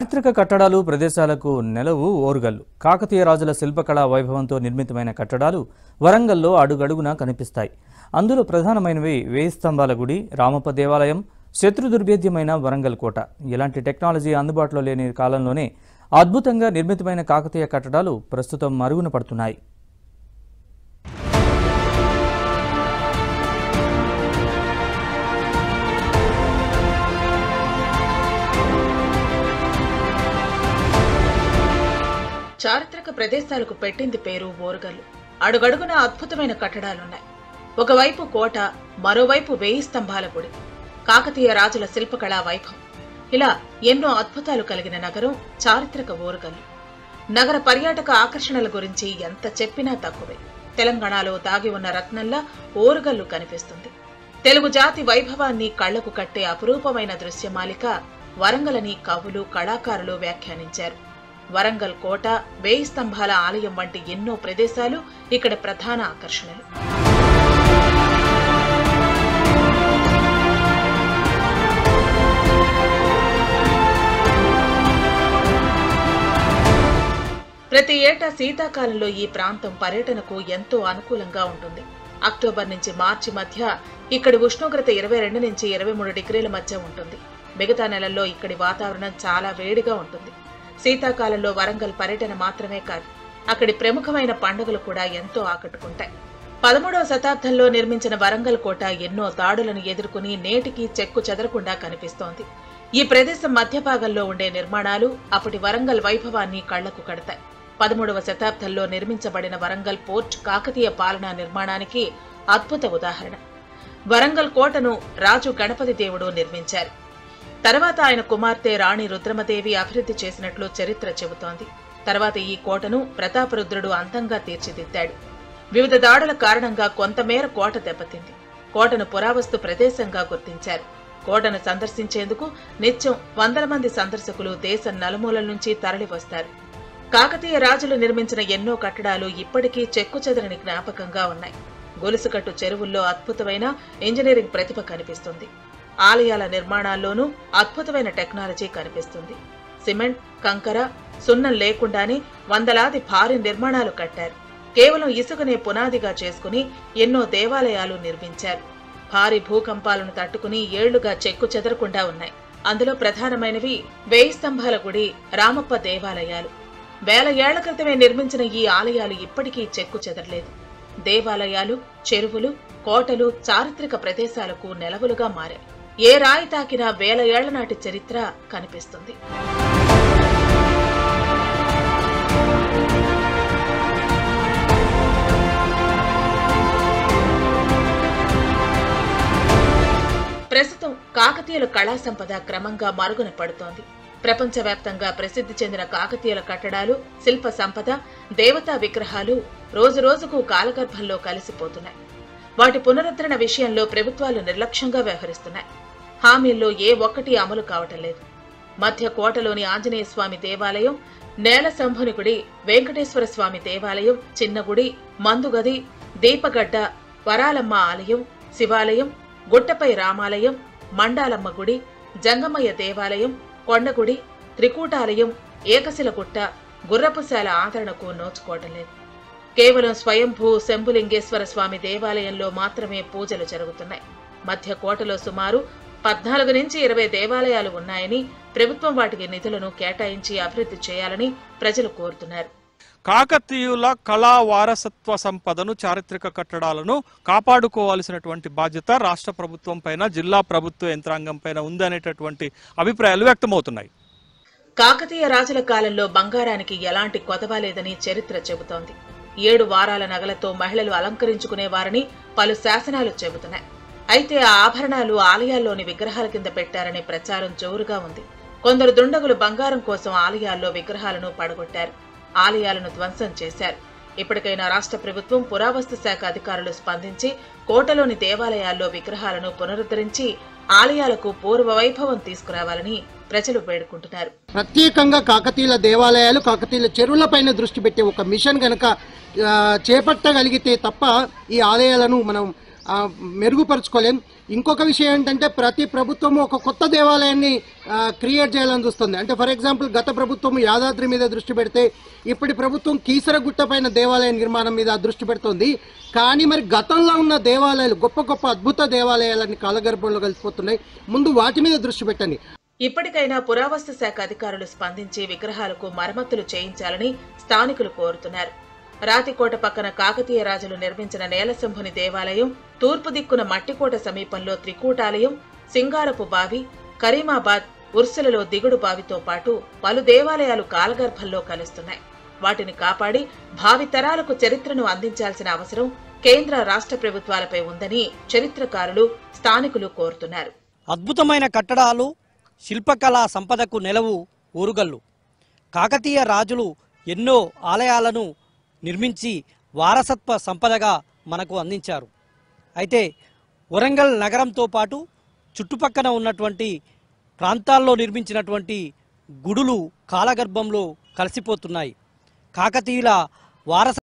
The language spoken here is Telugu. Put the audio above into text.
చారిత్రక కట్టడాలు ప్రదేశాలకు నెలవు ఓరుగల్లు. కాకతీయ రాజుల శిల్పకళా వైభవంతో నిర్మితమైన కట్టడాలు వరంగల్లో అడుగడుగునా కనిపిస్తాయి. అందులో ప్రధానమైనవి వేయి స్తంభాల గుడి, రామప్ప దేవాలయం, శత్రుదుర్భేద్యమైన వరంగల్ కోట. ఇలాంటి టెక్నాలజీ అందుబాటులో లేని కాలంలోనే అద్భుతంగా నిర్మితమైన కాకతీయ కట్టడాలు ప్రస్తుతం మరుగున పడుతున్నాయి. చారిత్రక ప్రదేశాలకు పెట్టింది పేరు ఓరుగల్లు. అడుగడుగున అద్భుతమైన కట్టడాలున్నాయి. ఒకవైపు కోట, మరోవైపు వేయి స్తంభాల గుడి, కాకతీయ రాజుల శిల్పకళా వైభవం. ఇలా ఎన్నో అద్భుతాలు కలిగిన నగరం చారిత్రక ఓరుగల్లు. నగర పర్యాటక ఆకర్షణల గురించి ఎంత చెప్పినా తక్కువే. తెలంగాణలో దాగి ఉన్న రత్నంలా ఓరుగల్లు కనిపిస్తుంది. తెలుగు జాతి వైభవాన్ని కళ్లకు కట్టే అపురూపమైన దృశ్యమాలిక వరంగల్ అని కవులు, కళాకారులు వ్యాఖ్యానించారు. వరంగల్ కోట, వేయి స్తంభాల ఆలయం వంటి ఎన్నో ప్రదేశాలు ఇక్కడ ప్రధాన ఆకర్షణలు. ప్రతి ఏటా శీతాకాలంలో ఈ ప్రాంతం పర్యటనకు ఎంతో అనుకూలంగా ఉంటుంది. అక్టోబర్ నుంచి మార్చి మధ్య ఇక్కడి ఉష్ణోగ్రత 22 నుంచి 23 డిగ్రీల మధ్య ఉంటుంది. మిగతా నెలల్లో ఇక్కడి వాతావరణం చాలా వేడిగా ఉంటుంది. శీతాకాలంలో వరంగల్ పర్యటన మాత్రమే కాదు, అక్కడి ప్రముఖమైన పండుగలు కూడా ఎంతో ఆకట్టుకుంటాయి. 13వ శతాబ్దంలో నిర్మించిన వరంగల్ కోట ఎన్నో దాడులను ఎదుర్కొని నేటికి చెక్కు చెదరకుండా కనిపిస్తోంది. ఈ ప్రదేశం మధ్య భాగంలో ఉండే నిర్మాణాలు అప్పటి వరంగల్ వైభవాన్ని కళ్లకు కడతాయి. 13వ శతాబ్దంలో నిర్మించబడిన వరంగల్ పోర్ట్ కాకతీయ పాలనా నిర్మాణానికి అద్భుత ఉదాహరణ. వరంగల్ కోటను రాజు గణపతి దేవుడు నిర్మించారు. తర్వాత ఆయన కుమార్తె రాణి రుద్రమదేవి అభివృద్ధి చేసినట్లు చరిత్ర చెబుతోంది. తర్వాత ఈ కోటను ప్రతాపరుద్రుడు అందంగా తీర్చిదిద్దాడు. వివిధ దాడుల కారణంగా కొంతమేర కోట దెబ్బతింది. కోటను పురావస్తు ప్రదేశంగా గుర్తించారు. కోటను సందర్శించేందుకు నిత్యం వందల మంది సందర్శకులు దేశం నలుమూలల నుంచి తరలివస్తారు. కాకతీయ రాజులు నిర్మించిన ఎన్నో కట్టడాలు ఇప్పటికీ చెక్కుచెదరని జ్ఞాపకంగా ఉన్నాయి. గొలుసుకట్టు చెరువుల్లో అద్భుతమైన ఇంజనీరింగ్ ప్రతిభ కనిపిస్తుంది. ఆలయాల నిర్మాణాల్లోనూ అద్భుతమైన టెక్నాలజీ కనిపిస్తుంది. సిమెంట్, కంకర, సున్నం లేకుండానే వందలాది భారీ నిర్మాణాలు కట్టారు. కేవలం ఇసుకనే పునాదిగా చేసుకుని ఎన్నో దేవాలయాలు నిర్మించారు. భారీ భూకంపాలను తట్టుకుని ఏళ్లుగా చెక్కు చెదరకుండా ఉన్నాయి. అందులో ప్రధానమైనవి వేయి స్తంభాల గుడి, రామప్ప దేవాలయాలు. వేల ఏళ్ల క్రితమే నిర్మించిన ఈ ఆలయాలు ఇప్పటికీ చెక్కు చెదరలేదు. దేవాలయాలు, చెరువులు, కోటలు చారిత్రక ప్రదేశాలకు నెలవులుగా మారాయి. ఏ రాయి తాకినా వేల ఏళ్ల నాటి చరిత్ర కనిపిస్తుంది. ప్రస్తుతం కాకతీయుల కళా సంపద క్రమంగా మరుగున పడుతోంది. ప్రపంచవ్యాప్తంగా ప్రసిద్ధి చెందిన కాకతీయుల కట్టడాలు, శిల్ప సంపద, దేవతా విగ్రహాలు రోజురోజుకు కాలగర్భంలో కలిసిపోతున్నాయి. వాటి పునరుద్ధరణ విషయంలో ప్రభుత్వాలు నిర్లక్ష్యంగా వ్యవహరిస్తున్నాయి. హామీల్లో ఏ ఒక్కటి అమలు కావటం లేదు. మధ్య కోటలోని ఆంజనేయ స్వామి దేవాలయం, నేల శంభుని గుడి, వెంకటేశ్వర స్వామి దేవాలయం, చిన్నగుడి, మందుగది, దీపగడ్డ, వరాలమ్మ ఆలయం, శివాలయం, గుట్టపై రామాలయం, మండాలమ్మ గుడి, జంగమయ్య దేవాలయం, కొండగుడి, త్రికూటాలయం, ఏకశిలగుట్ట, గుర్రపుశాల ఆదరణకు నోచుకోవటం లేదు. కేవలం స్వయంభూ శంభులింగేశ్వర స్వామి దేవాలయంలో మాత్రమే పూజలు జరుగుతున్నాయి. మధ్య కోటలో సుమారు 14 నుంచి 20 దేవాలయాలు ఉన్నాయని, ప్రభుత్వం వాటికి నిధులను కేటాయించి అభివృద్ధి చేయాలని ప్రజలు కోరుతున్నారు. కాకతీయుల కళా వారసత్వ సంపదను, చారిత్రక కట్టడాలను కాపాడుకోవాల్సినటువంటి బాధ్యత రాష్ట్ర ప్రభుత్వం పైన, జిల్లా ప్రభుత్వ యంత్రాంగం పైన ఉందనేటటువంటి అభిప్రాయాలు వ్యక్తమవుతున్నాయి. కాకతీయ రాజుల కాలంలో బంగారానికి ఎలాంటి కొదవ లేదని చరిత్ర చెబుతోంది. 7 వారాల నగలతో మహిళలు అలంకరించుకునేవారని పలు శాసనాలు చెబుతున్నాయి. అయితే ఆ ఆభరణాలు ఆలయాల్లోని విగ్రహాల కింద పెట్టారనే ప్రచారం జోరుగా ఉంది. కొందరు దుండగులు బంగారం కోసం ఆలయాల్లో విగ్రహాలను పడగొట్టారు, ఆలయాలను ధ్వంసం చేశారు. ఇప్పటికైనా రాష్ట్ర ప్రభుత్వం, పురావస్తు శాఖ అధికారులు స్పందించి కోటలోని దేవాలయాల్లో విగ్రహాలను పునరుద్ధరించి ఆలయాలకు పూర్వ వైభవం తీసుకురావాలని ప్రజలు వేడుకుంటున్నారు. ప్రత్యేకంగా కాకతీయుల దేవాలయాలు, కాకతీయుల చెరువులపైన దృష్టి పెట్టే ఒక మిషన్ గనక చేపట్టగలిగితే తప్ప ఈ ఆలయాలను మనం మెరుగుపరుచుకోలేం. ఇంకొక విషయం ఏంటంటే ప్రతి ప్రభుత్వము ఒక కొత్త దేవాలయాన్ని క్రియేట్ చేయాలని చూస్తుంది. అంటే ఫర్ ఎగ్జాంపుల్ గత ప్రభుత్వం యాదాద్రి మీద దృష్టి పెడితే ఇప్పటి ప్రభుత్వం కీసరగుట్ట పైన దేవాలయ నిర్మాణం మీద దృష్టి పెడుతుంది. కానీ మరి గతంలో ఉన్న దేవాలయాలు గొప్ప గొప్ప అద్భుత దేవాలయాలన్నీ కాలగర్భంలో కలిసిపోతున్నాయి. ముందు వాటి మీద దృష్టి పెట్టండి. ఇప్పటికైనా పురావస్తు శాఖ అధికారులు స్పందించి విగ్రహాలకు మరమ్మతులు చేయించాలని స్థానికులు కోరుతున్నారు. రాతికోట పక్కన కాకతీయ రాజులు నిర్మించిన నేలశంభుని దేవాలయం, తూర్పు దిక్కున మట్టికోట సమీపంలో త్రికూటాలయం, సింగారపు బావి, కరీమాబాద్, ఉర్సులలో దిగుడు బావితో పాటు పలు దేవాలయాలు కాలగర్భంలో కలుస్తున్నాయి. వాటిని కాపాడి భావితరాలకు చరిత్రను అందించాల్సిన అవసరం కేంద్ర రాష్ట్ర ప్రభుత్వాలపై ఉందని చరిత్రకారులు, స్థానికులు కోరుతున్నారు. అద్భుతమైన కట్టడాలు, శిల్పకళా సంపదకు నెలవు ఓరుగల్లు. కాకతీయ రాజులు ఎన్నో ఆలయాలను నిర్మించి వారసత్వ సంపదగా మనకు అందించారు. అయితే వరంగల్ నగరంతో పాటు చుట్టుపక్కన ఉన్నటువంటి ప్రాంతాల్లో నిర్మించినటువంటి గుడులు కాలగర్భంలో కలిసిపోతున్నాయి. కాకతీయుల వారస